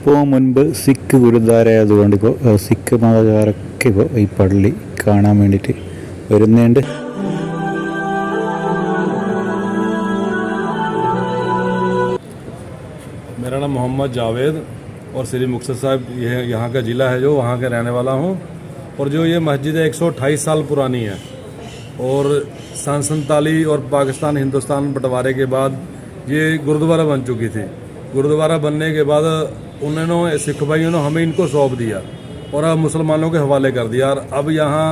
ഇപ്പോൾ മുൻപ് സിഖ് ഗുരുദ്വാരയായതുകൊണ്ട് ഇപ്പോൾ സിഖ് മതക്കാരൊക്കെ ഇപ്പോൾ ഈ പള്ളി കാണാൻ വേണ്ടിയിട്ട് വരുന്നുണ്ട്. मेरा नाम मोहम्मद जावेद और श्री मुक्तसर साहब ये यहाँ का ज़िला है, जो वहाँ का रहने वाला हूँ। और जो ये मस्जिद है 128 साल पुरानी है और सन 47 और पाकिस्तान हिंदुस्तान बंटवारे के बाद ये गुरुद्वारा बन चुकी थी। गुरुद्वारा बनने के बाद उन्होंने सिख भाइयों ने हमें इनको सौंप दिया और अब मुसलमानों के हवाले कर दिया। और अब यहाँ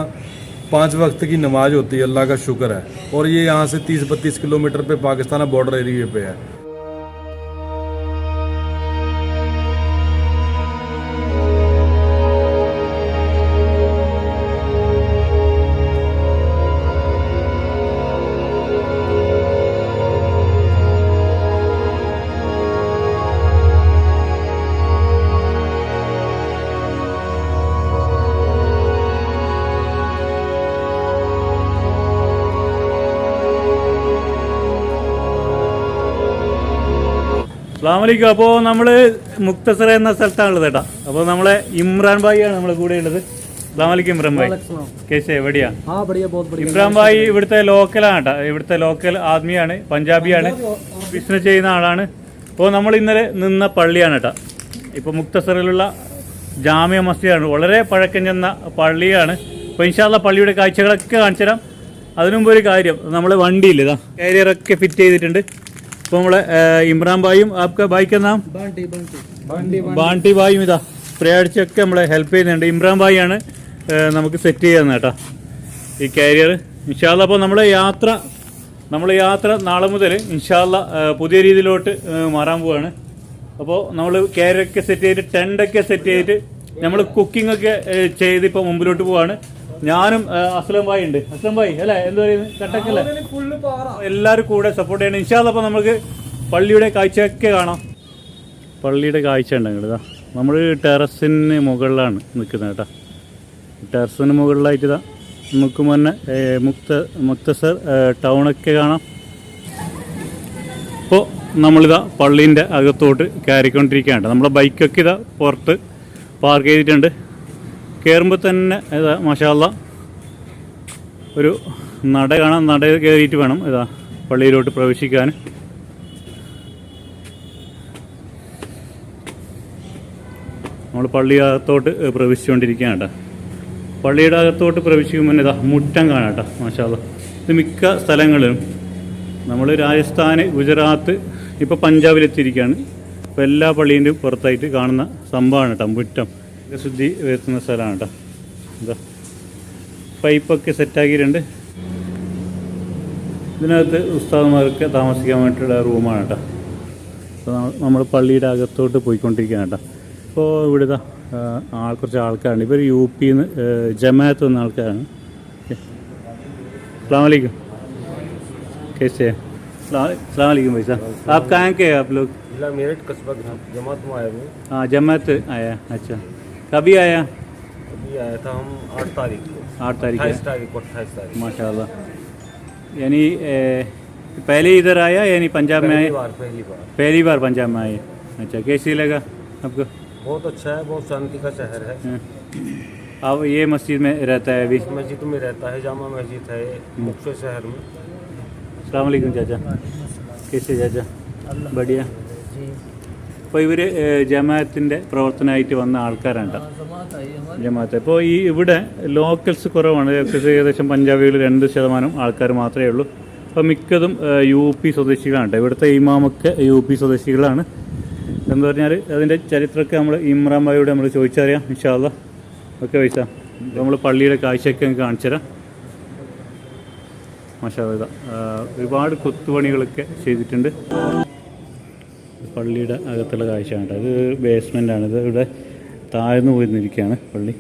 5 वक्त की नमाज होती है, अल्लाह का शुक्र है। और ये यहाँ से 30-32 किलोमीटर पे पाकिस्तान बॉर्डर एरिया पे है। അസ്സലാമലൈക്കും. അപ്പോൾ നമ്മൾ മുക്തസർ എന്ന സ്ഥലത്താണുള്ളത് കേട്ടോ. അപ്പോൾ നമ്മളെ ഇമ്രാൻ ഭായി ആണ് നമ്മളെ കൂടെ ഉള്ളത്. അസ്സലാമലൈക്കും ഇമ്രാൻ ഭായി. കേസ് എവിടെയാ? ഇമ്രാൻ ഭായി ഇവിടുത്തെ ലോക്കലാണ് കേട്ടോ. ഇവിടുത്തെ ലോക്കൽ ആദ്മിയാണ്, പഞ്ചാബിയാണ്, ബിസിനസ് ചെയ്യുന്ന ആളാണ്. അപ്പോൾ നമ്മൾ ഇന്നലെ നിന്ന പള്ളിയാണ് കേട്ടോ. ഇപ്പോൾ മുക്തസറിലുള്ള ജാമിയ മസ്ജിദാണ്, വളരെ പഴക്കം ചെന്ന പള്ളിയാണ്. അപ്പോൾ ഇൻഷാ അല്ലാഹ് പള്ളിയുടെ കാഴ്ചകളൊക്കെ കാണിച്ചു തരാം. അതിനുമുമ്പ് ഒരു കാര്യം, നമ്മളെ വണ്ടിയില്ല ഇതാ കാരിയറൊക്കെ ഫിറ്റ് ചെയ്തിട്ടുണ്ട്. ഇപ്പോൾ നമ്മളെ ഇമ്രാൻ ഭായിയും ആപ്ക ഭായിക്ക് നാം ബാണ്ടി ഭായിയും ഇതാ സ്പ്രേ അടിച്ചൊക്കെ നമ്മളെ ഹെൽപ്പ് ചെയ്യുന്നുണ്ട്. ഇമ്രാൻ ഭായിയാണ് നമുക്ക് സെറ്റ് ചെയ്യുന്നത് കേട്ടോ ഈ കാരിയർ. ഇൻഷാ അല്ലാഹ് അപ്പോൾ നമ്മളെ യാത്ര നാളെ മുതൽ ഇൻഷാ അല്ലാഹ് പുതിയ രീതിയിലോട്ട് മാറാൻ പോവാണ്. അപ്പോൾ നമ്മൾ കാരിയറൊക്കെ സെറ്റ് ചെയ്തിട്ട് ടെൻ്റൊക്കെ സെറ്റ് ചെയ്തിട്ട് നമ്മൾ കുക്കിംഗ് ഒക്കെ ചെയ്ത് ഇപ്പോൾ മുമ്പിലോട്ട് പോവാണ്. ഞാനും അസ്ലം ഭായി ഉണ്ട്. അസ്ലം ഭായി അല്ലേ, എന്താ പറയുന്നത്, കട്ടക്കല്ലേ, എല്ലാവരും കൂടെ സപ്പോർട്ട് ചെയ്യണം ഇൻഷാ അല്ലാഹ്. അപ്പോൾ നമുക്ക് പള്ളിയുടെ കാഴ്ചയൊക്കെ കാണാം. പള്ളിയുടെ കാഴ്ച ഉണ്ടെങ്കിൽ ഇതാ നമ്മൾ ടെറസിന് മുകളിലാണ് നിൽക്കുന്നത് കേട്ടോ. ടെറസിന് മുകളിലായിട്ട് ഇതാ നമുക്ക് മുന്നേ മുക്തസർ ടൗണൊക്കെ കാണാം. അപ്പോൾ നമ്മളിതാ പള്ളീൻ്റെ അകത്തോട്ട് കയറിക്കൊണ്ടിരിക്കുകയാണ്. നമ്മളെ ബൈക്കൊക്കെ ഇതാ പുറത്ത് പാർക്ക് ചെയ്തിട്ടുണ്ട്. കയറുമ്പോൾ തന്നെ ഇതാ മാഷാ അല്ലാഹ് ഒരു നട കാണാം. നട കയറിയിട്ട് വേണം ഇതാ പള്ളിയിലോട്ട് പ്രവേശിക്കാൻ. നമ്മൾ പള്ളിയകത്തോട്ട് പ്രവേശിച്ചുകൊണ്ടിരിക്കുകയാണ് കേട്ടോ. പള്ളിയുടെ അകത്തോട്ട് പ്രവേശിക്കുമ്പോൾ ഇതാ മുറ്റം കാണാം കേട്ടോ. മാഷാ അല്ലാഹ് ഇത് മിക്ക സ്ഥലങ്ങളിലും നമ്മൾ രാജസ്ഥാൻ, ഗുജറാത്ത്, ഇപ്പോൾ പഞ്ചാബിലെത്തിയിരിക്കുകയാണ്. ഇപ്പോൾ എല്ലാ പള്ളീൻ്റെയും പുറത്തായിട്ട് കാണുന്ന സംഭവമാണ് കേട്ടോ മുറ്റം. ശുദ്ധി വരുത്തുന്ന സ്ഥലമാണ് കേട്ടോ. എന്താ പൈപ്പൊക്കെ സെറ്റാക്കിയിട്ടുണ്ട്. ഇതിനകത്ത് ഉസ്താദുമാർക്ക് താമസിക്കാൻ വേണ്ടിയിട്ടുള്ള റൂമാണ് കേട്ടോ. അപ്പോൾ നമ്മൾ പള്ളിയുടെ അകത്തോട്ട് പോയിക്കൊണ്ടിരിക്കുകയാണ് കേട്ടോ. അപ്പോൾ ഇവിടെ കുറച്ച് ആൾക്കാരുണ്ട്. ഇവർ യുപിന്ന് ജമാഅത്ത് വന്ന ആൾക്കാരാണ്. अस्सलाम वालेकुम, कैसे हैं? अस्सलाम वालेकुम भाई साहब, आप कहाँ के हैं आप लोग? जिला मेरठ कस्बा जमात में आए हुए। हाँ जमात आया। अच्छा कभी आया? अभी आया था हम 8 तारीख को। 8 तारीख 28 तारीख माशाल्लाह। यानी पहले इधर आया यानी पंजाब में आए? पहली बार पंजाब में आए। अच्छा कैसी लगा आपको? बहुत अच्छा है, बहुत शांति का शहर है। अब ये मस्जिद में रहता है अभी? मस्जिद में रहता है, जामा मस्जिद है मुक्तसर शहर में। अस्सलाम वालेकुम चाचा, कैसे चाचा? बढ़िया. അപ്പോൾ ഇവർ ജമാഅത്തിൻ്റെ പ്രവർത്തനമായിട്ട് വന്ന ആൾക്കാരാണ് ജമാഅത്ത്. അപ്പോൾ ഇവിടെ ലോക്കൽസ് കുറവാണ്. ഏകദേശം പഞ്ചാബികൾ 2% ആൾക്കാർ മാത്രമേ ഉള്ളൂ. അപ്പോൾ മിക്കതും UP സ്വദേശികളാണ്. ഇവിടുത്തെ ഇമാമൊക്കെ UP സ്വദേശികളാണ്. എന്ന് പറഞ്ഞാൽ അതിൻ്റെ ചരിത്രമൊക്കെ നമ്മൾ ഇമ്രാൻ ഭായിയോട് നമ്മൾ ചോദിച്ചറിയാം ഇൻഷാ അല്ലാഹ്. ഓക്കെ പൈസ നമ്മൾ പള്ളിയുടെ കാഴ്ചയൊക്കെ കാണിച്ചു തരാം. മാഷാ അല്ലാഹ് ഒരുപാട് കൊത്തുപണികളൊക്കെ ചെയ്തിട്ടുണ്ട്. പള്ളിയുടെ അകത്തുള്ള കാഴ്ചയാണ്. അത് ബേസ്മെൻ്റാണ്. ഇത് ഇവിടെ താഴ്ന്നു പോയിരുന്നിരിക്കുകയാണ് പള്ളി.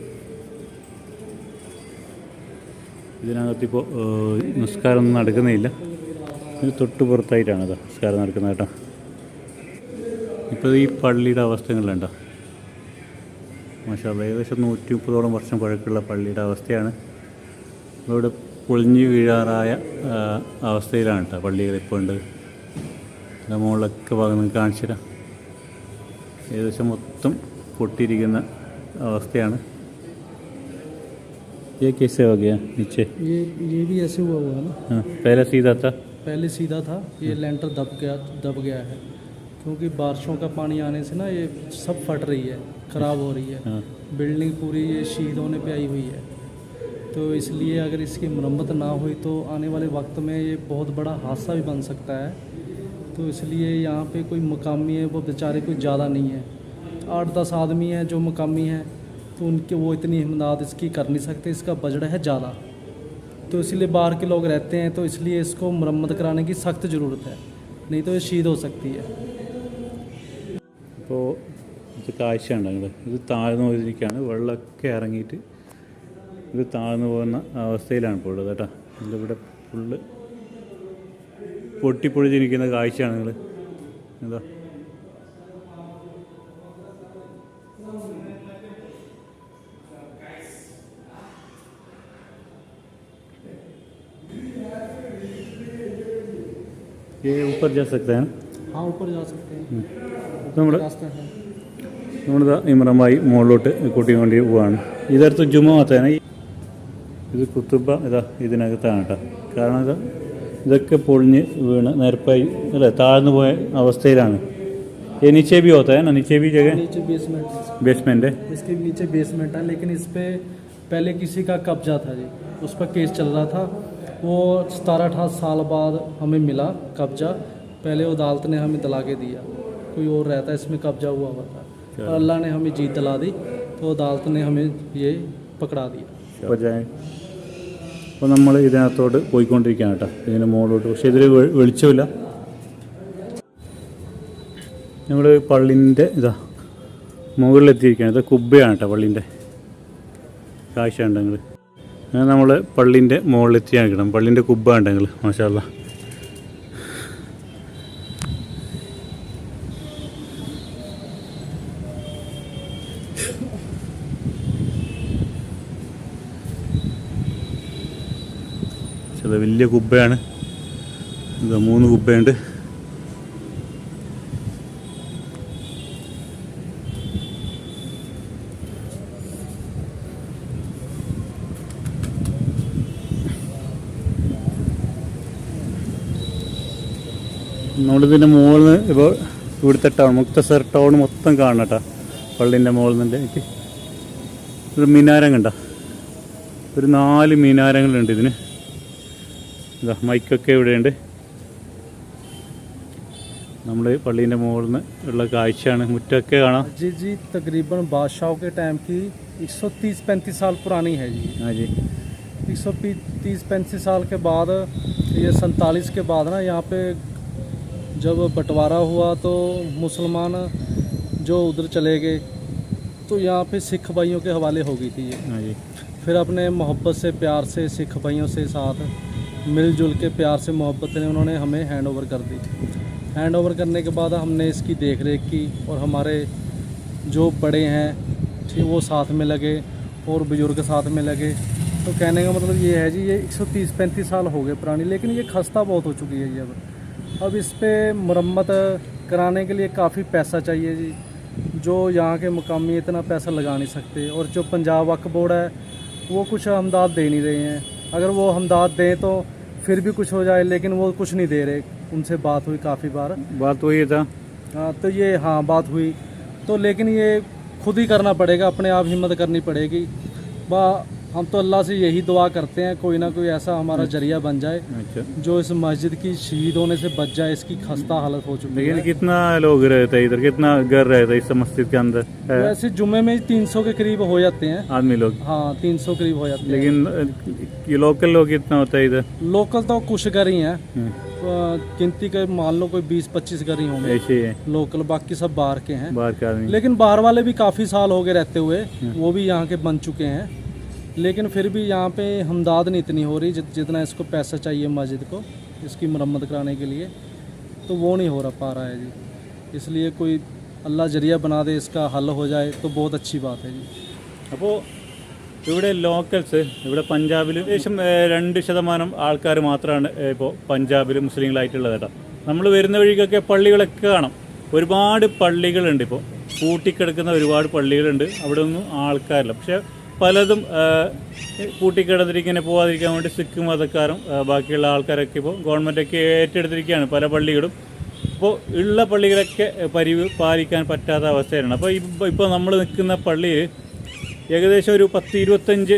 ഇതിനകത്തിപ്പോൾ നിസ്കാരമൊന്നും നടക്കുന്നില്ല. ഇത് തൊട്ട് പുറത്തായിട്ടാണ് ഇത് നിസ്കാരം നടക്കുന്നത് കേട്ടോ. ഇപ്പോൾ ഈ പള്ളിയുടെ അവസ്ഥകളുണ്ടോ മാഷാ അല്ലാഹ്. ഏകദേശം 130ഓളം വർഷം പഴക്കമുള്ള പള്ളിയുടെ അവസ്ഥയാണ്. ഇവിടെ പൊളിഞ്ഞു വീഴാറായ അവസ്ഥയിലാണ് കേട്ടോ പള്ളികൾ ഇപ്പോൾ ഉണ്ട്. മുകളിലൊക്കെ ഭാഗം കാണിച്ചു തരാം. ഏകദേശം മൊത്തം പൊട്ടിയിരിക്കുന്ന അവസ്ഥയാണ്. ये कैसे हो गया नीचे? ये भी ऐसे हुआ है ना. हाँ, पहले सीधा था. पहले सीधा था, ये लेंटर दब गया है क्योंकि बारिशों का पानी आने से ना ये सब फट रही है, ख़राब हो रही है. हाँ. बिल्डिंग पूरी ये शीद होने पे आई हुई है. तो इसलिए अगर इसकी मरम्मत ना हुई तो आने वाले वक्त में ये बहुत बड़ा हादसा भी बन सकता है. तो इसलिए यहाँ पे कोई मकामी है वो बेचारे कोई ज़्यादा नहीं है, 8-10 आदमी हैं जो मकामी हैं, तो उनके वो इतनी इमदाद इसकी कर नहीं सकते, इसका बजट है ज़्यादा. तो इसलिए बाहर के लोग रहते हैं, तो इसलिए इसको मरम्मत कराने की सख्त ज़रूरत है, नहीं तो ये शीद हो सकती है. അപ്പോൾ ഇത് കാഴ്ച ഉണ്ടെങ്കിൽ ഇത് താഴ്ന്നു പോയിരിക്കുകയാണ്. വെള്ളമൊക്കെ ഇറങ്ങിയിട്ട് ഇത് താഴ്ന്നു പോകുന്ന അവസ്ഥയിലാണ് ഇപ്പോൾ ഉള്ളത് കേട്ടോ. ഇതിവിടെ ഫുള്ള് പൊട്ടിപ്പൊഴിഞ്ഞിരിക്കുന്ന കാഴ്ചയാണ് നിങ്ങൾ എന്താ. ये ऊपर जा सकते हैं. हाँ, ऊपर जा सकते हैं, നമ്മൾ रास्ता है. നമ്മളിതാ ഇമ്രാൻഭായി മുകളിലോട്ട് കൂട്ടിക്കൊണ്ട് പോവാണ്. ഇതടുത്ത് ജുമ മാത്രമാണ്. ഇത് കുത്തുബ ഇതാ ഇതിനകത്താണ് കേട്ടോ. കാരണം ഇതാ ഇതൊക്കെ പൊളിഞ്ഞ് വീണ് നിരപ്പായി അല്ലേ താഴ്ന്നു പോയ അവസ്ഥയിലാണ്. ये नीचे भी होता है ना, नीचे भी जगह नीचे बेसमेंट, बेसमेंट है. इसके नीचे बेसमेंट है, लेकिन इस पे पहले किसी का कब्जा था जी, उस पर केस चल रहा था. वो 17-18 साल बाद हमें मिला कब्जा. पहले अदालत ने हमें दिला के दिया, कोई और रहता इसमें कब्जा हुआ था, और अल्लाह ने हमें जीत दिला दी, तो अदालत ने हमें ये पकड़ा दिया. അപ്പോൾ നമ്മൾ ഇതിനകത്തോട്ട് പോയിക്കൊണ്ടിരിക്കുകയാണ് കേട്ടോ, ഇതിന് മുകളിലോട്ട്. പക്ഷേ ഇതിൽ വെളിച്ചമില്ല. ഞങ്ങൾ പള്ളിൻ്റെ ഇതാ മുകളിലെത്തിയിരിക്കുകയാണ്. ഇത് കുബ്ബയാണ് കേട്ടോ പള്ളീൻ്റെ കാഴ്ച ഉണ്ടെങ്കിൽ. അങ്ങനെ നമ്മൾ പള്ളീൻ്റെ മുകളിലെത്തിയാണ് കിട്ടണം. പള്ളീൻ്റെ കുബ്ബ ഉണ്ടെങ്കിൽ മാഷാ അല്ലാ. ചില വലിയ കുബ്ബയാണ്. ഇത് 3 കുബ്ബയുണ്ട്. നമ്മളിതിൻ്റെ മുകളിൽ നിന്ന് ഇപ്പോൾ ഇവിടുത്തെ ടൗൺ മുക്തസർ ടൗൺ മൊത്തം കാണണം കേട്ടോ. പള്ളീൻ്റെ മുകളിൽ നിന്ന് എനിക്ക് ഒരു മിനാരം കണ്ട, ഒരു 4 മിനാരങ്ങളുണ്ട് ഇതിന്. ഇതാ മൈക്കൊക്കെ ഇവിടെയുണ്ട്. നമ്മൾ പള്ളീൻ്റെ മുകളിൽ നിന്ന് ഉള്ള കാഴ്ചയാണ്. മുറ്റമൊക്കെ കാണാം. जी तकरीबन बादशाहों के टाइम की 130-35 साल पुरानी है जी. हाँ जी. 130-35 साल के बाद, ये 47 के बाद ना यहाँ पे जब बंटवारा हुआ तो मुसलमान जो उधर चले गए, तो यहाँ पे सिख भाइयों के हवाले हो गई थी ये. हाँ जी. फिर अपने मोहब्बत से प्यार से सिख भाइयों से साथ मिलजुल के प्यार से मोहब्बत ने उन्होंने हमें हैंड ओवर कर दी. हैंड ओवर करने के बाद हमने इसकी देख रेख की, और हमारे जो बड़े हैं ठीक वो साथ में लगे, और बुजुर्ग साथ में लगे. तो कहने का मतलब ये है जी, ये 130-35 साल हो गए पुरानी, लेकिन ये खस्ता बहुत हो चुकी है जी. अब इस पे मरम्मत कराने के लिए काफ़ी पैसा चाहिए जी, जो यहाँ के मुकामी इतना पैसा लगा नहीं सकते. और जो पंजाब वक्फ बोर्ड है वो कुछ हमदाद दे नहीं रहे हैं. अगर वो हमदाद दें तो फिर भी कुछ हो जाए, लेकिन वो कुछ नहीं दे रहे. उनसे बात हुई काफ़ी बार. बात वही था. हाँ, तो ये हाँ बात हुई तो, लेकिन ये खुद ही करना पड़ेगा, अपने आप हिम्मत करनी पड़ेगी. हम तो अल्लाह से यही दुआ करते हैं कोई ना कोई ऐसा हमारा जरिया बन जाए. अच्छा. जो इस मस्जिद की शहीद होने से बच जाए. इसकी खस्ता हालत हो चुकी लेकिन है. कितना लोग रहते हैं इधर, कितना घर रहता है इस मस्जिद के अंदर? वैसे जुम्मे में 300 के करीब हो जाते हैं आदमी लोग. हाँ, 300 करीब हो जाते हैं. लेकिन ये लोकल लोग कितना होता है इधर? लोकल तो कुछ घर ही हैं. गिनती के मान लो कोई 20-25 घर ही होंगे ऐसे ही है. लोकल, बाकी सब बाहर के हैं. बाहर के आदमी. लेकिन बाहर वाले भी काफ़ी साल हो गए रहते हुए, वो भी यहाँ के बन चुके हैं. लेकिन फिर भी यहाँ पे हमदाद नहीं इतनी हो रही जितना इसको पैसा चाहिए मस्जिद को इसकी मरम्मत कराने के लिए, तो वो नहीं हो पा रहा है जी. इसलिए कोई अल्लाह जरिया बना दे, इसका हल हो जाए तो बहुत अच्छी बात है जी. അപ്പോൾ ഇവിടെ ലോക്കൽസ് ഇവിടെ പഞ്ചാബിൽ ഏകദേശം 2% ആൾക്കാർ മാത്രമാണ് ഇപ്പോൾ പഞ്ചാബിൽ മുസ്ലിങ്ങളായിട്ടുള്ളത് കേട്ടോ. നമ്മൾ വരുന്ന വഴിക്കൊക്കെ പള്ളികളൊക്കെ കാണാം. ഒരുപാട് പള്ളികളുണ്ട് ഇപ്പോൾ. പൂട്ടിക്കിടക്കുന്ന ഒരുപാട് പള്ളികളുണ്ട്, അവിടെ ഒന്നും ആൾക്കാരില്ല. പക്ഷേ പലതും പൂട്ടിക്കിടന്നിരിങ്ങനെ പോകാതിരിക്കാൻ വേണ്ടി സിഖ് മതക്കാരും ബാക്കിയുള്ള ആൾക്കാരൊക്കെ ഇപ്പോൾ ഗവൺമെൻറ്റൊക്കെ ഏറ്റെടുത്തിരിക്കുകയാണ് പല പള്ളികളും. അപ്പോൾ ഉള്ള പള്ളികളൊക്കെ പാലിക്കാൻ പറ്റാത്ത അവസ്ഥയിലാണ്. അപ്പോൾ ഇപ്പോൾ നമ്മൾ നിൽക്കുന്ന പള്ളിയിൽ ഏകദേശം ഒരു 10-25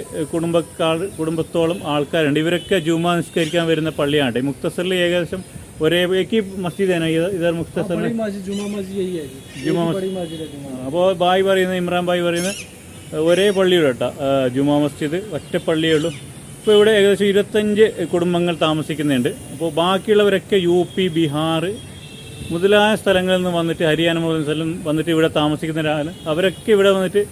കുടുംബത്തോളം ആൾക്കാരുണ്ട്. ഇവരൊക്കെ ജുമാ നിസ്കരിക്കാൻ വരുന്ന പള്ളിയാണ്. ഈ മുക്തസറിൽ ഏകദേശം ഒരേ एक ही मस्जिद है ना इधर मुख्तसर में जुमा मस्जिद यही है जुमा मस्जिद. അപ്പോൾ ബായി പറയുന്നത് ഇമ്രാൻ ബായി പറയുന്നത് ഒരേ പള്ളിയുടെ കേട്ടോ ജുമാ മസ്ജിദ് ഒറ്റ പള്ളിയേ ഉള്ളൂ. ഇപ്പോൾ ഇവിടെ ഏകദേശം 25 കുടുംബങ്ങൾ താമസിക്കുന്നുണ്ട്. അപ്പോൾ ബാക്കിയുള്ളവരൊക്കെ UP, ബീഹാർ മുതലായ സ്ഥലങ്ങളിൽ നിന്ന് വന്നിട്ട്, ഹരിയാന മുതൽ സ്ഥലം വന്നിട്ട് ഇവിടെ താമസിക്കുന്നവരാണ്. അവരൊക്കെ ഇവിടെ വന്നിട്ട്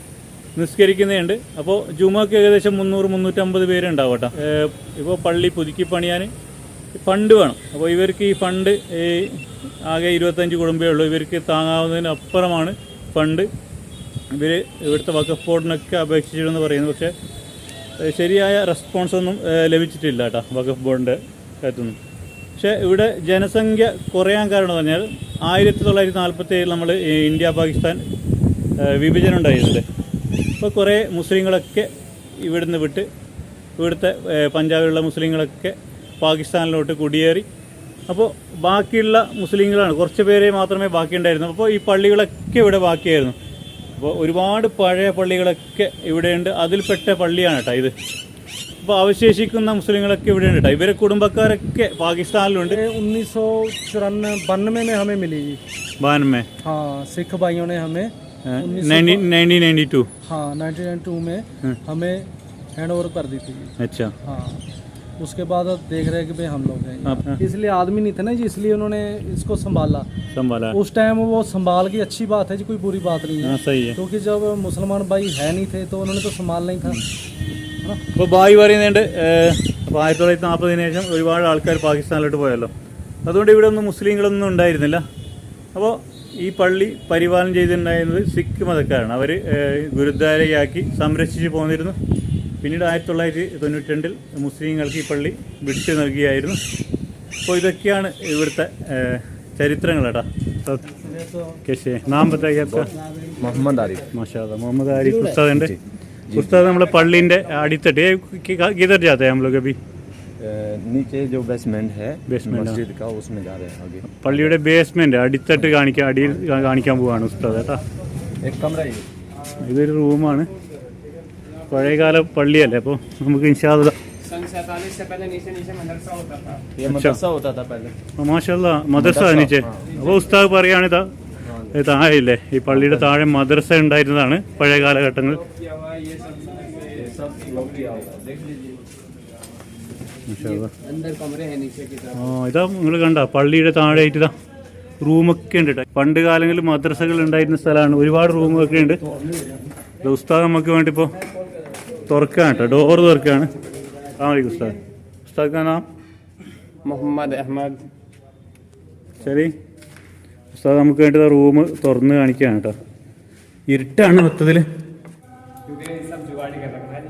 നിസ്കരിക്കുന്നുണ്ട്. അപ്പോൾ ജുമാക്ക് ഏകദേശം 300-350 പേരുണ്ടാവും കേട്ടോ. ഇപ്പോൾ പള്ളി പുതുക്കി പണിയാൻ ഫണ്ട് വേണം. അപ്പോൾ ഇവർക്ക് ഈ ഫണ്ട് ആകെ 25 കുടുംബമേ ഉള്ളൂ. ഇവർക്ക് താങ്ങാവുന്നതിന് അപ്പുറമാണ് ഫണ്ട്. ഇവർ ഇവിടുത്തെ വഖഫ് ബോർഡിനൊക്കെ അപേക്ഷിച്ചിരുന്നു പറയുന്നു. പക്ഷേ ശരിയായ റെസ്പോൺസൊന്നും ലഭിച്ചിട്ടില്ല കേട്ടോ വഖഫ് ബോർഡിൻ്റെ കാര്യത്തൊന്നും. പക്ഷേ ഇവിടെ ജനസംഖ്യ കുറയാൻ കാരണം പറഞ്ഞാൽ 1947 നമ്മൾ ഇന്ത്യ പാകിസ്ഥാൻ വിഭജനം ഉണ്ടായിരുന്നില്ലേ. അപ്പോൾ കുറേ മുസ്ലിങ്ങളൊക്കെ ഇവിടുന്ന് വിട്ട് ഇവിടുത്തെ പഞ്ചാബിലുള്ള മുസ്ലിങ്ങളൊക്കെ പാകിസ്ഥാനിലോട്ട് കുടിയേറി. അപ്പോൾ ബാക്കിയുള്ള മുസ്ലിങ്ങളാണ്, കുറച്ച് പേരെ മാത്രമേ ബാക്കിയുണ്ടായിരുന്നു. അപ്പോൾ ഈ പള്ളികളൊക്കെ ഇവിടെ ബാക്കിയായിരുന്നു. അപ്പോൾ ഒരുപാട് പഴയ പള്ളികളൊക്കെ ഇവിടെയുണ്ട്. അതിൽപ്പെട്ട പള്ളിയാണ് കേട്ടോ ഇത്. അപ്പോൾ അവശേഷിക്കുന്ന മുസ്ലിങ്ങളൊക്കെ ഇവിടെയുണ്ട് കേട്ടോ. ഇവരെ കുടുംബക്കാരൊക്കെ പാകിസ്ഥാനിലുണ്ട്. 1992 में हमें मिली 92 हाँ सिख भाइयों ने हमें 1992 हाँ 1992 में हमें हैंड ओवर कर दी थी. अच्छा हाँ उसके बाद देख रहे हैं कि भाई हम लोग हैं, इसलिए आदमी नहीं थे ना जी, इसलिए उन्होंने इसको संभाला. उस टाइम वो संभाल की अच्छी बात है जी, कोई बुरी बात नहीं है. सही है. क्योंकि जब मुसलमान भाई है नहीं थे तो उन्होंने तो संभालना ही था. ഇപ്പോൾ ബായി പറയുന്നുണ്ട് അപ്പോൾ 1940 ശേഷം ഒരുപാട് ആൾക്കാർ പാകിസ്ഥാനിലോട്ട് പോയല്ലോ. അതുകൊണ്ട് ഇവിടെ ഒന്നും മുസ്ലിങ്ങളൊന്നും ഉണ്ടായിരുന്നില്ല. അപ്പോൾ ഈ പള്ളി പരിപാലനം ചെയ്തിട്ടുണ്ടായിരുന്നത് സിഖ് മതക്കാരാണ്. അവർ ഗുരുദ്വാരയാക്കി സംരക്ഷിച്ച് പോന്നിരുന്നു. പിന്നീട് 1992 മുസ്ലിങ്ങൾക്ക് ഈ പള്ളി വിട്ടു നൽകിയായിരുന്നു. അപ്പോൾ ഇതൊക്കെയാണ് ഇവിടുത്തെ ചരിത്രങ്ങൾ കേട്ടോ. कैसे नाम बताइए आपका? मोहम्मद आरिफ. माशाल्लाह मोहम्मद आरिफ उस्ताद ഉണ്ട്. उस्ताद നമ്മളെ പള്ളിന്റെ അടിത്തട്ട് किधर जाते हैं हम लोग अभी? नीचे जो बेसमेंट है मस्जिद का उसमें जा रहे हैं आगे. പള്ളിയുടെ ബേസ്മെന്റ് അടിത്തട്ട് അടിയിൽ കാണിക്കാൻ പോവാണ് ഉസ്താദ് കേട്ടോ. एक कमरा है. ഇതൊരു റൂമാണ്. പഴയകാല പള്ളിയല്ലേ. അപ്പോൾ നമുക്ക് ഇൻഷാഅല്ലാഹ് सन 47 से पहले नीचे मदरसा होता था. ये मदरसा होता था पहले. മാഷാല്ലാ മദ്രസ നീച്ചെ. അപ്പോൾ ഉസ്താദ് പറയാണ് താഴെയില്ലേ ഈ പള്ളിയുടെ താഴെ മദ്രസ ഉണ്ടായിരുന്നതാണ് പഴയ കാലഘട്ടങ്ങളിൽ. अंदर कमरे हैं नीचे की तरफ. ഇതാ നിങ്ങൾ കണ്ട പള്ളിയുടെ താഴെയായിട്ട് ഇതാ റൂമൊക്കെ ഉണ്ട് കേട്ടോ. പണ്ട് കാലങ്ങളിൽ മദ്രസകൾ ഉണ്ടായിരുന്ന സ്ഥലമാണ്. ഒരുപാട് റൂമൊക്കെ ഉണ്ട്. ഉസ്താദ് നമുക്ക് വേണ്ടി ഇപ്പോൾ തുറക്കുകയാണ് കേട്ടോ, ഡോറ് തുറക്കുകയാണ്. ഉസ്താദ് ഉസ്താദ് കാ നാം मोहम्मद अहमद. ശരി ഉസ്താദ് നമുക്ക് വേണ്ടി റൂം തുറന്ന് കാണിക്കുകയാണ് കേട്ടോ. ഇരുട്ടാണ് മൊത്തത്തിൽ. सब जुगाड़ कर रखा है.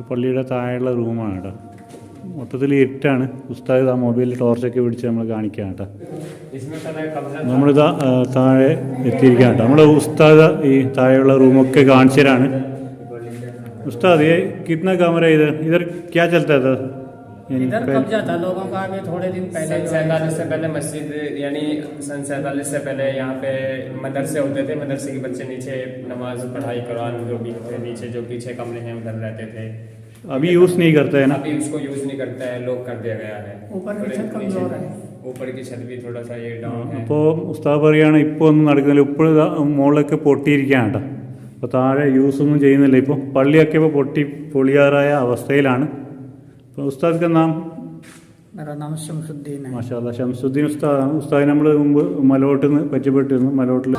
പള്ളിയുടെ താഴെയുള്ള റൂമാണ് കേട്ടോ. മൊത്തത്തിൽ ഇരുട്ടാണ്. ഉസ്താദ് ആ മൊബൈലിൽ ടോർച്ചൊക്കെ പിടിച്ച് നമ്മൾ കാണിക്കുകയാണ് കേട്ടോ. നമ്മളിതാ താഴെ എത്തിയിരിക്കുകയാണ് കേട്ടോ. നമ്മുടെ ഉസ്താദ് ഈ താഴെയുള്ള റൂമൊക്കെ കാണിച്ചു തരാണ്. उस्ताद ये कितना कमरा है इधर क्या चलता था? इधर कब्जा था लोगों का. अभी थोड़े दिन पहले 47 से पहले मस्जिद यानी सन 47 से पहले यहाँ पे मदरसे होते थे. मदरसे के बच्चे नीचे नमाज पढ़ाई कुरान जो भी थे नीचे जो पीछे कमरे हैं उधर रहते थे. अभी यूज़ नहीं करते हैं ना? अभी उसको यूज नहीं करता है, लोग कर दिया गया है. ऊपर की छत कमजोर है. ऊपर की छत भी थोड़ा सा ये डाउन है. അപ്പോൾ ഉസ്താദ് പറയുകയാണ് ഇപ്പോൾ ഒന്നും നടക്കുന്നില്ല. ഇപ്പോഴും മുകളിലൊക്കെ പൊട്ടിയിരിക്കുകയാണ് കേട്ടോ. അപ്പോൾ താഴെ യൂസൊന്നും ചെയ്യുന്നില്ല. ഇപ്പോൾ പള്ളിയൊക്കെ ഇപ്പോൾ പൊളിയാറായ അവസ്ഥയിലാണ്. അപ്പോൾ ഉസ്താദ് നാം मेरा नाम शमसुद्दीन है. മാഷാ അല്ലാ ശംസുദ്ദീൻ ഉസ്താദാണ്. ഉസ്താദ് നമ്മൾ മുമ്പ് മലോട്ടിൽ നിന്ന് പരിചയപ്പെട്ടിരുന്നു. മലോട്ടിൽ